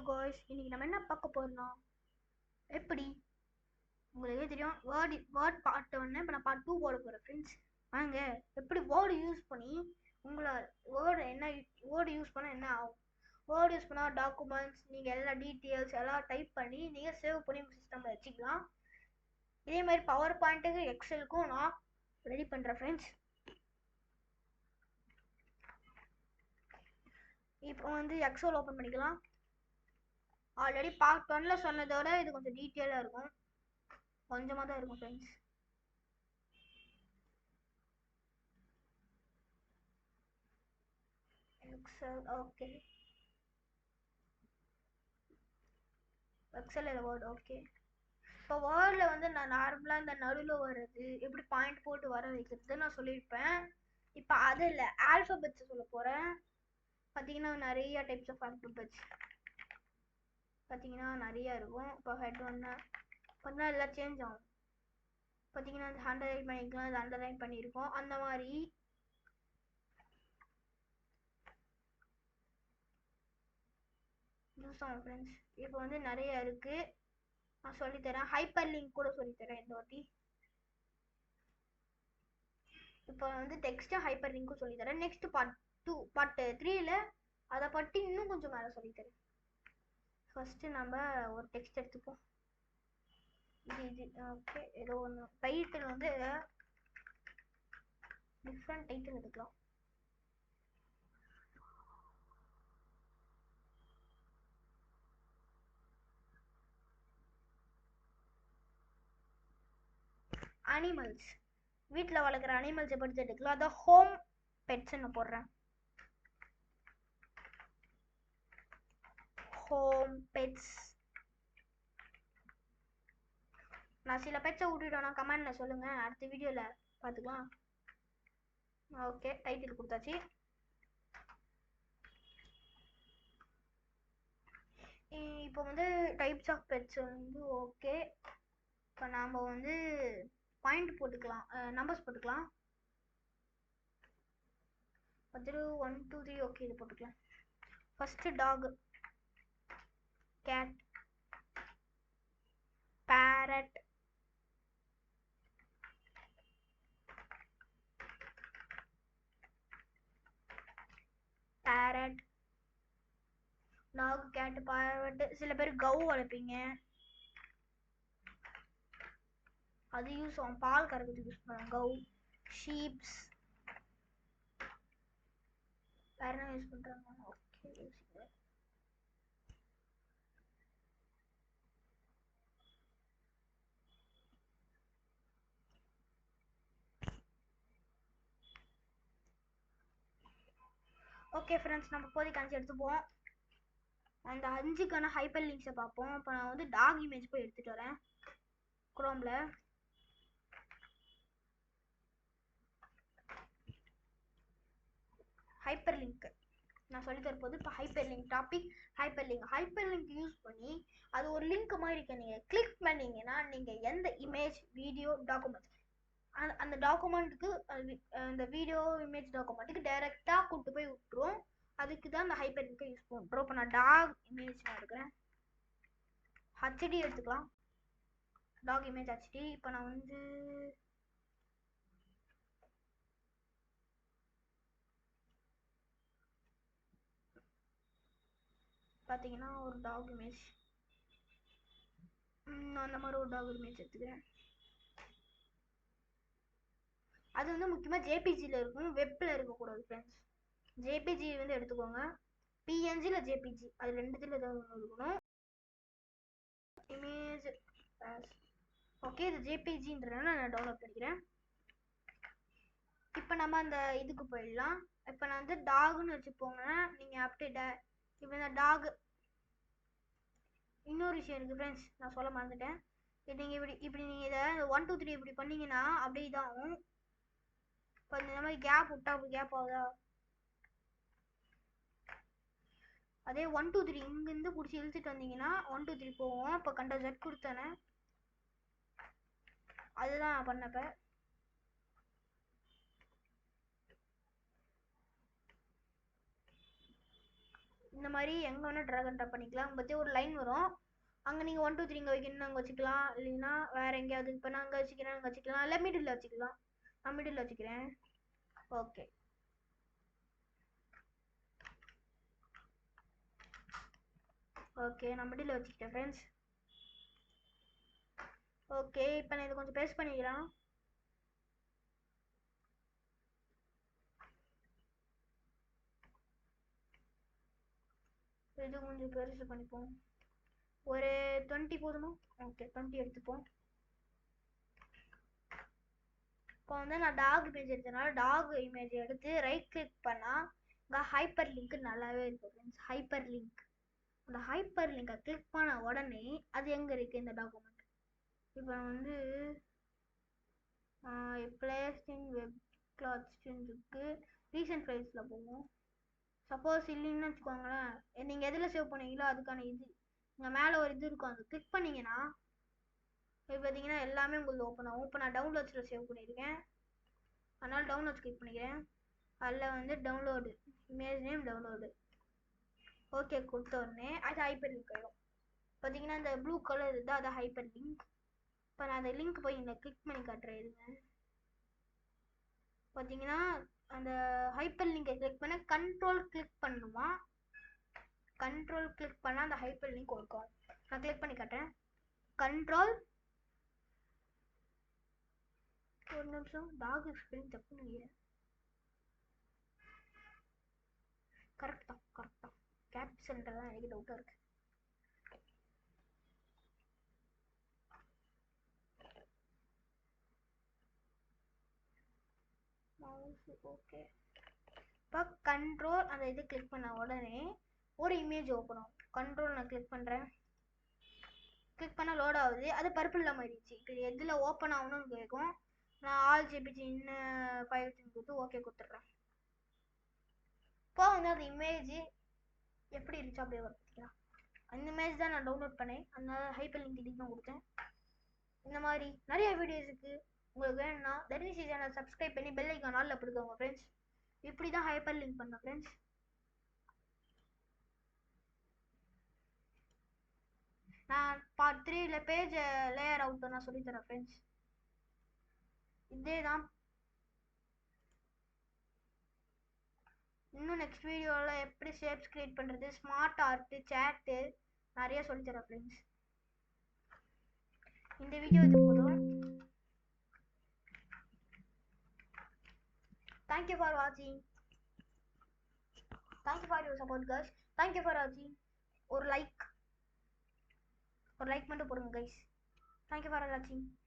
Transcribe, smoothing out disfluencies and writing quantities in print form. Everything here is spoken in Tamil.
காய்ஸ், இன்னைக்கு நம்ம என்ன பார்க்க போறோம்னா எப்படி உங்களுக்கே தெரியும் வேர்ட் பார்ட் 1 இப்போ நான் பார்ட் 2 போட போகிறேன் ஃப்ரெண்ட்ஸ். வாங்க எப்படி வேர்டு யூஸ் பண்ணி உங்களால் வேர்டு யூஸ் பண்ணால் என்ன ஆகும். வேர்டு யூஸ் பண்ணால் டாக்குமெண்ட்ஸ் நீங்கள் எல்லா டீட்டெயில்ஸ் எல்லாம் டைப் பண்ணி நீங்கள் சேவ் பண்ணி உங்கள் சிஸ்டமில் வச்சுக்கலாம். இதே மாதிரி பவர் பாயிண்ட்டுக்கு எக்ஸலுக்கும் நான் ரெடி பண்ணுறேன் ஃப்ரெண்ட்ஸ். இப்போ வந்து எக்ஸல் ஓப்பன் பண்ணிக்கலாம். ஆல்ரெடி பார்ட் 1ல சொன்னதோட இது கொஞ்சம் டீட்டெயிலாக இருக்கும், கொஞ்சமாக தான் இருக்கும் ஃப்ரெண்ட்ஸ். எக்ஸல் ஓகே, எக்ஸல் இல்லை வேர்டு ஓகே. இப்போ வேர்டில் வந்து நான் நார்மலாக இந்த நடுவில் வர்றது எப்படி பாயிண்ட் போட்டு வர வைக்கிறது நான் சொல்லியிருப்பேன். இப்போ அது இல்லை, ஆல்ஃபபெட்ஸ் சொல்ல போகிறேன். பார்த்தீங்கன்னா நிறைய டைப்ஸ் ஆஃப் ஆல்ஃபபெட்ஸ் பார்த்தீங்கன்னா நிறையா இருக்கும். இப்போ ஹெட் வந்தால் பார்த்தீங்கன்னா எல்லாம் சேஞ்ச் ஆகும். பார்த்தீங்கன்னா அது அண்டர்லைன் பண்ணிக்கலாம், அது அண்டர்லைன் பண்ணியிருக்கோம் அந்த மாதிரி. யூஸ் ஆகும் ஃப்ரெண்ட்ஸ். இப்போ வந்து நிறைய இருக்குது, நான் சொல்லித்தரேன். ஹைப்பர் லிங்க் கூட சொல்லித்தரேன் இந்த வாட்டி. இப்போ வந்து டெக்ஸ்ட்டு ஹைப்பர் லிங்க்கும் சொல்லித்தரேன். நெக்ஸ்ட் பார்ட் 3ல் அதை பற்றி இன்னும் கொஞ்சம் மேலே சொல்லித்தரேன். ஃபஸ்ட்டு நம்ம ஒரு டெக்ஸ்ட் எடுத்துப்போம். இது ஓகே, ஏதோ ஒன்று டைட்டில் வந்து டிஃப்ரெண்ட் டைட்டில் எடுக்கலாம். அனிமல்ஸ், வீட்டில் வளர்க்குற அனிமல்ஸை பற்றி எடுக்கலாம். அதான் ஹோம் பெட்ஸ்ன்னு போடுறேன். Home pets. நான் சில பெட்ஸை விட்டுட்டோன்னா கமெண்டில் சொல்லுங்கள், அடுத்த வீடியோவில் பார்த்துக்கலாம். ஓகே, டைட்டில் கொடுத்தாச்சு. இப்போ வந்து டைப்ஸ் ஆஃப் பெட்ஸ் வந்து ஓகே. இப்போ நாம் வந்து பாயிண்ட் போட்டுக்கலாம், நம்பர்ஸ் போட்டுக்கலாம். 1 2 3 ஓகே, இது போட்டுக்கலாம். First dog, cat, parrot, dog, cat, parrot. சில பேர் கவு வளர்ப்பீங்க, அது யூஸ் ஆகும், பால் கறக்கிறதுக்கு யூஸ் பண்ணுவாங்க. கவு, ஷீப்ஸ். வேற என்ன யூஸ் பண்ணுறாங்க? ஓகே, ஓகே ஃப்ரெண்ட்ஸ், நம்ம இப்போதைக்கு 5 எடுத்துப்போம். அந்த 5க்கான ஹைப்பர் லிங்க்ஸை பார்ப்போம். இப்போ நான் வந்து டாக் இமேஜ் போய் எடுத்துகிட்டு வரேன் குரோமில். ஹைப்பர் லிங்க் நான் சொல்லி தரப்போது. இப்போ hyper link topic, hyper link use பண்ணி அது ஒரு லிங்க் மாதிரி இருக்கு. நீங்கள் கிளிக் பண்ணிங்கன்னா நீங்கள் எந்த இமேஜ், வீடியோ, டாக்குமெண்ட்ஸ் அந்த டாக்குமெண்ட்டுக்கு அந்த வீடியோ, இமேஜ், டாக்குமெண்ட்டுக்கு டைரெக்டாக கூப்பிட்டு போய் விட்டுரும். அதுக்கு தான் அந்த ஹைப்பர் லிங்கை யூஸ் பண்ணுறோம். இப்போ நான் டாக் இமேஜ் நான் எடுக்கிறேன், ஹச்டி எடுத்துக்கலாம். Dog image HD. இப்போ நான் வந்து பார்த்தீங்கன்னா ஒரு டாக் இமேஜ், அந்த மாதிரி ஒரு டாக் இமேஜ் எடுத்துக்கிறேன். அது வந்து முக்கியமாக ஜேபிஜியில் இருக்கும், வெப்பில் இருக்கக்கூடாது ஃப்ரெண்ட்ஸ். ஜேபிஜி வந்து எடுத்துக்கோங்க, பிஎன்ஜி இல்லை ஜேபிஜி, அது ரெண்டுத்தில் ஏதாவது ஒன்று இருக்கணும். இமேஜ் ஓகே, இது ஜேபிஜின்றதுனால நான் டவுன்லோட் பண்ணிக்கிறேன். இப்போ நம்ம அந்த இதுக்கு போயிடலாம். இப்போ நான் வந்து டாக்னு வச்சுப்போங்க. நீங்கள் அப்படியே இப்போ இந்த டாக், இன்னொரு விஷயம் இருக்குது ஃப்ரெண்ட்ஸ், நான் சொல்ல மறந்துட்டேன். நீங்கள் இப்படி நீங்கள் இதை 1 2 3 இப்படி பண்ணிங்கன்னா அப்படியே இதாகும். இப்போ இந்த மாதிரி கேப் விட்டா அப்படி கேப் ஆகுதா? அதே 1 2 3 இங்கேருந்து பிடிச்சி இழுத்துட்டு வந்தீங்கன்னா 1 2 3 போவோம். இப்போ கண்ட ஜெட் கொடுத்தானே, அதுதான் நான் பண்ணப்ப. இந்த மாதிரி எங்கே வேணால் ட்ராக் அண்ட் ட்ராப் பண்ணிக்கலாம். பற்றி ஒரு லைன் வரும், அங்கே நீங்கள் 1 2 3 இங்கே வைக்கணும்னு அங்கே வச்சுக்கலாம். இல்லைன்னா வேறு எங்கேயாவது இப்போ நான் அங்கே வச்சுக்கிறேன், அங்கே வச்சுக்கலாம். இல்லை மிடில் வச்சுக்கலாம். நான் மிடில் வச்சுக்கிறேன். ஓகே, ஓகே நான் மிடில் வச்சுக்கிட்டேன் ஃப்ரெண்ட்ஸ். ஓகே, இப்போ நான் இதை கொஞ்சம் பேஸ்ட் பண்ணிக்கிறேன். இது கொஞ்சம் பெருசு பண்ணிப்போம். ஒரு 20 போதுமா? ஓகே 20 எடுத்துப்போம். இப்போ வந்து நான் டாக் இமேஜ் எடுத்தனால டாக் இமேஜ் எடுத்து ரைட் கிளிக் பண்ணால் இங்கே ஹைப்பர் லிங்க் நல்லாவே இருக்கும் ஃப்ரெண்ட்ஸ். ஹைப்பர் லிங்க், அந்த ஹைப்பர் லிங்கை கிளிக் பண்ண உடனே அது எங்கே இருக்குது இந்த டாக்குமெண்ட். இப்போ வந்து பிளேஸ் இன் வெப் கிளாத்ஸ்ன்னு இருக்கு. ரீசன்ட் ஃபைல்ஸில் போவோம். சப்போஸ் இல்லைன்னு வச்சுக்கோங்களேன், நீங்கள் எதில் சேவ் பண்ணுவீங்களோ அதுக்கான இது இங்கே மேலே ஒரு இது இருக்கும், அது கிளிக் பண்ணிங்கன்னா இப்போ பார்த்தீங்கன்னா எல்லாமே உங்களுக்கு ஓப்பன் ஆகும். இப்போ நான் டவுன்லோட்ஸில் சேவ் பண்ணியிருக்கேன், அதனால் டவுன்லோட்ஸ் கிளிக் பண்ணிக்கிறேன். அதில் வந்து download image name download okay கொடுத்த உடனே அது ஹைப்பர் லிங்க் ஆகிடும். பார்த்தீங்கன்னா இந்த ப்ளூ கலர் இருந்தால் அது ஹைப்பர் லிங்க். இப்போ நான் அந்த லிங்க் போய் இங்கே கிளிக் பண்ணி காட்டுறேன். இருங்க, பார்த்தீங்கன்னா அந்த ஹைப்பர் லிங்கை கிளிக் பண்ண கண்ட்ரோல் கிளிக் பண்ணுமா, கண்ட்ரோல் கிளிக் பண்ணால் அந்த ஹைப்பர் லிங்க் இருக்கும். நான் கிளிக் பண்ணி காட்டுறேன். கண்ட்ரோல், ஒரு நிமிஷம், டாக் ஸ்பெல்லிங் தப்பு நினைக்கிறேன். கரெக்ட் தான், கேப்ஷன்ல தான் எனக்கு டவுட்டாக இருக்கு. ஓகே, இப்போ கண்ட்ரோல் அந்த இது கிளிக் பண்ண உடனே ஒரு இமேஜ் ஓப்பன் ஆகும். கண்ட்ரோல் நான் கிளிக் பண்ணுறேன், கிளிக் பண்ண லோட் ஆகுது. அது பர்பிளில் மாறிடுச்சு. இப்போ எதில் ஓப்பன் ஆகணும்னு கேட்கும். நான் ஆல் ஜிபிஜி இன்னும் ஃபைல் கொடுத்து ஓகே கொடுத்துட்றேன். இப்போ வந்து அந்த இமேஜ் எப்படி இருந்துச்சு அப்படியே பார்த்துக்கலாம். அந்த இமேஜ் தான் நான் டவுன்லோட் பண்ணேன், அதனால ஹைப்பர் லிங்க் இதுக்கு தான் கொடுத்தேன். இந்த மாதிரி நிறைய வீடியோஸ் இருக்குது. உங்களுக்கு வேணும்னா தர்னிஷி சேனல் சப்ஸ்கிரைப் பண்ணி பெல் ஐக்கான் ஆல்ல போடுங்க ஃப்ரெண்ட்ஸ். இப்படி தான் ஹைப்பர் லிங்க் பண்ணேன் ஃப்ரெண்ட்ஸ். நான் பார்ட் 3ல பேஜ் லேயர் அவுட் நான் சொல்லித்தரேன் ஃப்ரெண்ட்ஸ். இதே தான் இன்னும் நெக்ஸ்ட் வீடியோவில் எப்படி ஷேப்ஸ் கிரியேட் பண்ணுறது, ஸ்மார்ட் ஆர்ட்டு, சேட்டு நிறைய சொல்லித்தரேன் ஃப்ரெண்ட்ஸ். இந்த வீடியோ இது போதும். தேங்க்யூ ஃபார் வாட்சிங், thank you for your support guys, thank you for வாட்சிங். ஒரு லைக் மட்டும் போடுங்க கைஸ். தேங்க்யூ ஃபார் வாட்சிங்.